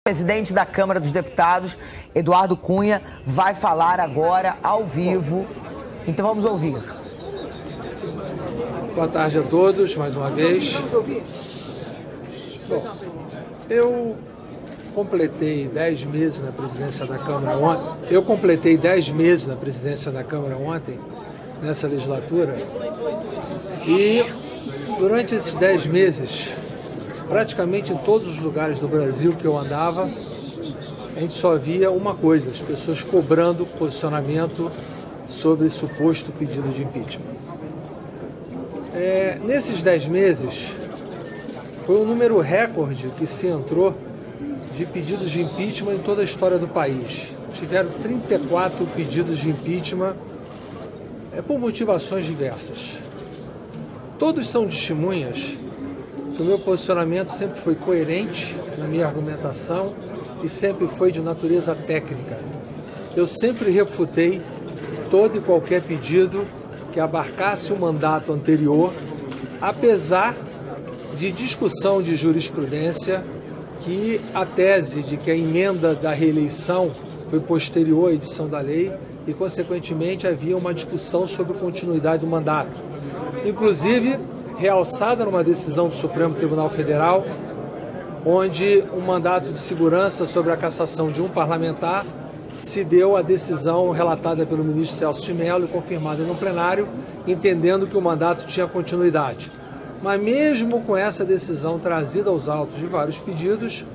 Presidente da Câmara dos Deputados, Eduardo Cunha, vai falar agora ao vivo. Então vamos ouvir. Boa tarde a todos, mais uma vez. Bom, eu completei 10 meses na presidência da Câmara ontem. Nessa legislatura. E durante esses 10 meses, praticamente em todos os lugares do Brasil que eu andava, a gente só via uma coisa: as pessoas cobrando posicionamento sobre suposto pedido de impeachment. Nesses 10 meses, foi um número recorde que se entrou de pedidos de impeachment em toda a história do país. Tiveram 34 pedidos de impeachment por motivações diversas. Todos são testemunhas que o meu posicionamento sempre foi coerente na minha argumentação e sempre foi de natureza técnica. Eu sempre refutei todo e qualquer pedido que abarcasse o mandato anterior, apesar de discussão de jurisprudência que a tese de que a emenda da reeleição foi posterior à edição da lei e, consequentemente, havia uma discussão sobre continuidade do mandato. Inclusive, realçada numa decisão do Supremo Tribunal Federal, onde um mandato de segurança sobre a cassação de um parlamentar se deu à decisão relatada pelo ministro Celso de Mello e confirmada no plenário, entendendo que o mandato tinha continuidade. Mas mesmo com essa decisão trazida aos autos de vários pedidos,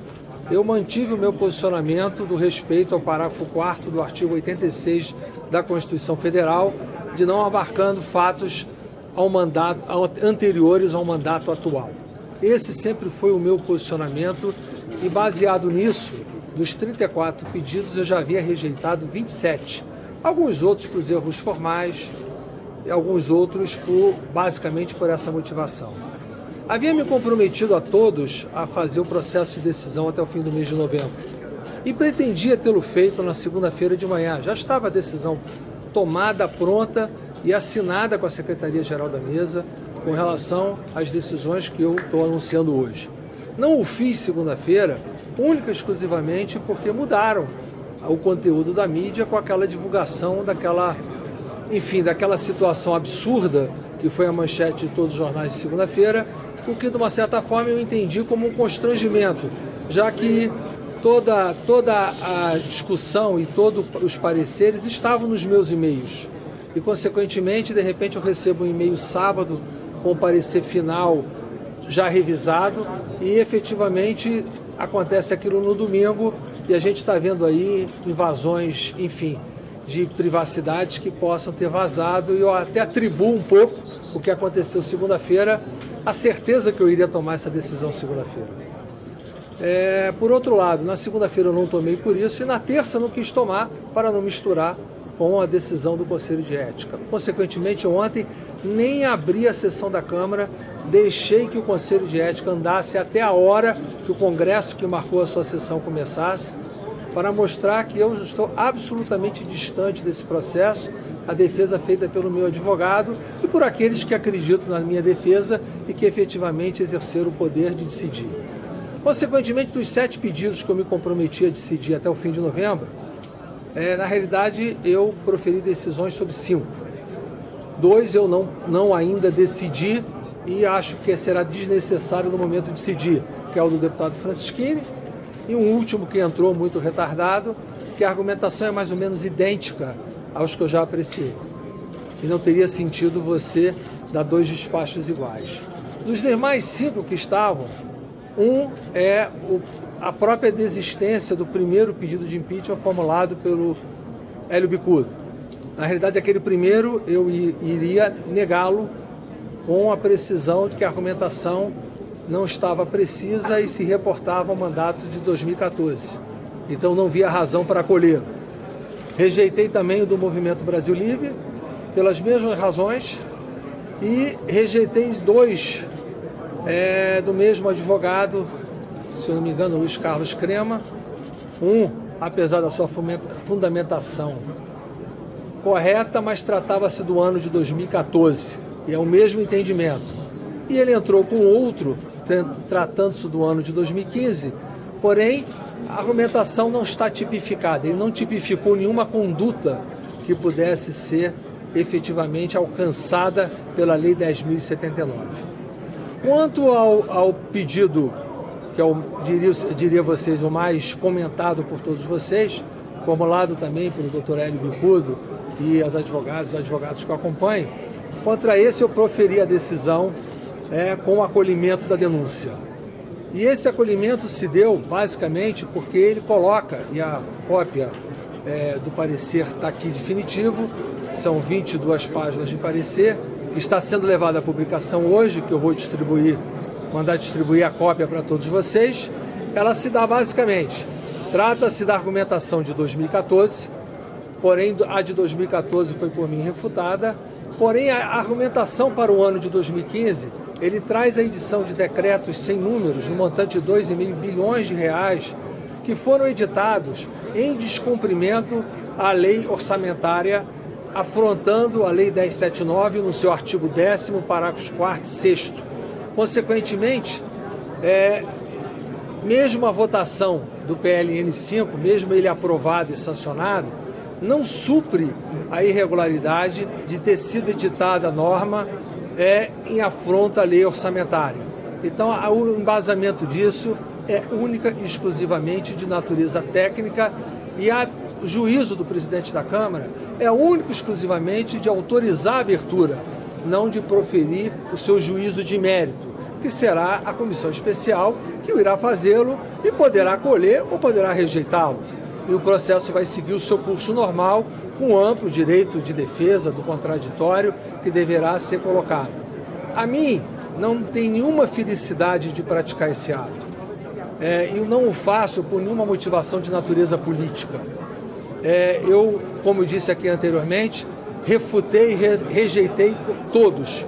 eu mantive o meu posicionamento do respeito ao parágrafo 4º do artigo 86 da Constituição Federal, de não abarcando fatos anteriores ao mandato atual. Esse sempre foi o meu posicionamento e, baseado nisso, dos 34 pedidos, eu já havia rejeitado 27. Alguns outros por erros formais e alguns outros basicamente por essa motivação. Havia me comprometido a todos a fazer o processo de decisão até o fim do mês de novembro e pretendia tê-lo feito na segunda-feira de manhã. Já estava a decisão tomada, pronta e assinada com a Secretaria-Geral da Mesa com relação às decisões que eu estou anunciando hoje. Não o fiz segunda-feira, única e exclusivamente porque mudaram o conteúdo da mídia com aquela divulgação daquela situação absurda que foi a manchete de todos os jornais de segunda-feira, o que de uma certa forma eu entendi como um constrangimento, já que toda a discussão e todos os pareceres estavam nos meus e-mails. E, consequentemente, de repente eu recebo um e-mail sábado com o parecer final já revisado e, efetivamente, acontece aquilo no domingo e a gente está vendo aí invasões, enfim, de privacidades que possam ter vazado, e eu até atribuo um pouco o que aconteceu segunda-feira, a certeza que eu iria tomar essa decisão segunda-feira. Por outro lado, na segunda-feira eu não tomei por isso e na terça eu não quis tomar para não misturar com a decisão do Conselho de Ética. Consequentemente, ontem nem abri a sessão da Câmara, deixei que o Conselho de Ética andasse até a hora que o Congresso que marcou a sua sessão começasse, para mostrar que eu estou absolutamente distante desse processo, a defesa feita pelo meu advogado e por aqueles que acreditam na minha defesa e que efetivamente exerceram o poder de decidir. Consequentemente, dos 7 pedidos que eu me comprometi a decidir até o fim de novembro, na realidade eu proferi decisões sobre 5. 2 eu não ainda decidi e acho que será desnecessário no momento de decidir, que é o do deputado Francisquini, e um último que entrou muito retardado, que a argumentação é mais ou menos idêntica aos que eu já apreciei. E não teria sentido você dar 2 despachos iguais. Dos demais 5 que estavam, um é a própria desistência do primeiro pedido de impeachment formulado pelo Hélio Bicudo. Na realidade, aquele primeiro eu iria negá-lo com a precisão de que a argumentação não estava precisa e se reportava ao mandato de 2014. Então não via razão para acolhê-lo. Rejeitei também o do Movimento Brasil Livre, pelas mesmas razões, e rejeitei 2 do mesmo advogado, se eu não me engano, Luiz Carlos Crema. Um, apesar da sua fundamentação correta, mas tratava-se do ano de 2014, e é o mesmo entendimento. E ele entrou com outro, tratando-se do ano de 2015, porém A argumentação não está tipificada, ele não tipificou nenhuma conduta que pudesse ser efetivamente alcançada pela Lei 10.079. Quanto ao pedido, que eu diria a vocês o mais comentado por todos vocês, formulado também pelo Dr. Hélio Bicudo e os advogados que o acompanham, contra esse eu proferi a decisão com o acolhimento da denúncia. E esse acolhimento se deu basicamente porque ele coloca, e a cópia do parecer está aqui definitivo, são 22 páginas de parecer, que está sendo levada à publicação hoje, que eu vou mandar distribuir a cópia para todos vocês. Ela se dá basicamente, trata-se da argumentação de 2014, porém a de 2014 foi por mim refutada, porém a argumentação para o ano de 2015, ele traz a edição de decretos sem números, no montante de 2,5 bilhões de reais, que foram editados em descumprimento à lei orçamentária, afrontando a Lei 10.079 no seu artigo 10º, parágrafos 4º e 6º. Consequentemente, mesmo a votação do PLN 5, mesmo ele aprovado e sancionado, não supre a irregularidade de ter sido editada a norma em afronta à lei orçamentária. Então, o embasamento disso é única e exclusivamente de natureza técnica e o juízo do presidente da Câmara é único e exclusivamente de autorizar a abertura, não de proferir o seu juízo de mérito, que será a comissão especial que irá fazê-lo e poderá acolher ou poderá rejeitá-lo. E o processo vai seguir o seu curso normal, com amplo direito de defesa do contraditório que deverá ser colocado. A mim, não tem nenhuma felicidade de praticar esse ato. Eu não o faço por nenhuma motivação de natureza política. Eu, como disse aqui anteriormente, refutei e rejeitei todos.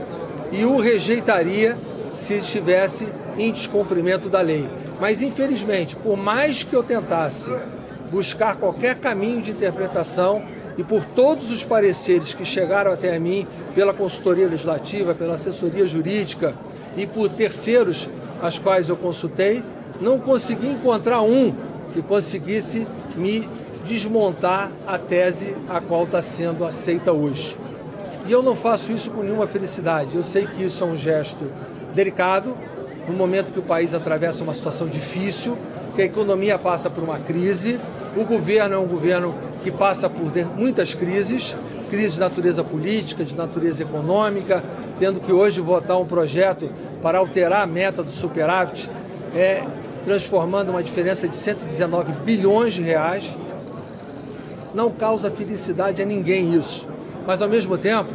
E o rejeitaria se estivesse em descumprimento da lei. Mas, infelizmente, por mais que eu tentasse buscar qualquer caminho de interpretação e por todos os pareceres que chegaram até a mim pela consultoria legislativa, pela assessoria jurídica e por terceiros as quais eu consultei, não consegui encontrar um que conseguisse me desmontar a tese a qual está sendo aceita hoje. E eu não faço isso com nenhuma felicidade. Eu sei que isso é um gesto delicado, no momento que o país atravessa uma situação difícil, que a economia passa por uma crise, o governo é um governo que passa por muitas crises de natureza política, de natureza econômica, tendo que hoje votar um projeto para alterar a meta do superávit, transformando uma diferença de 119 bilhões de reais. Não causa felicidade a ninguém isso, mas ao mesmo tempo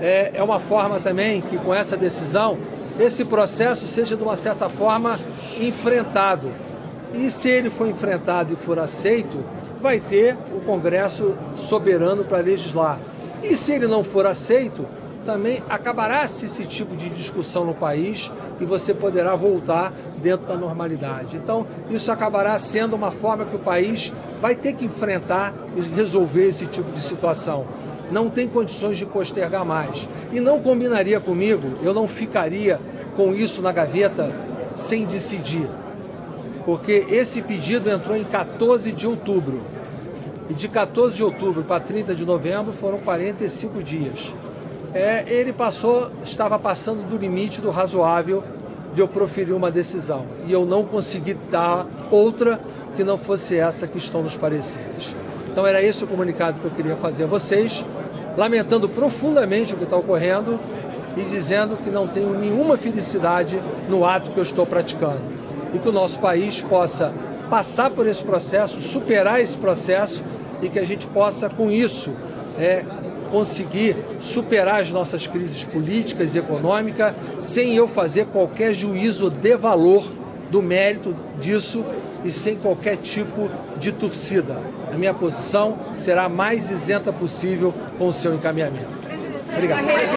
é uma forma também que com essa decisão esse processo seja de uma certa forma enfrentado. E se ele for enfrentado e for aceito, vai ter o Congresso soberano para legislar. E se ele não for aceito, também acabará-se esse tipo de discussão no país e você poderá voltar dentro da normalidade. Então, isso acabará sendo uma forma que o país vai ter que enfrentar e resolver esse tipo de situação. Não tem condições de postergar mais. E não combinaria comigo, eu não ficaria com isso na gaveta sem decidir. Porque esse pedido entrou em 14 de outubro. E de 14 de outubro para 30 de novembro foram 45 dias. Ele estava passando do limite do razoável de eu proferir uma decisão. E eu não consegui dar outra que não fosse essa que estão nos pareceres. Então era esse o comunicado que eu queria fazer a vocês, lamentando profundamente o que está ocorrendo e dizendo que não tenho nenhuma felicidade no ato que eu estou praticando. E que o nosso país possa passar por esse processo, superar esse processo e que a gente possa, com isso, conseguir superar as nossas crises políticas e econômicas sem eu fazer qualquer juízo de valor do mérito disso e sem qualquer tipo de torcida. A minha posição será a mais isenta possível com o seu encaminhamento. Obrigado.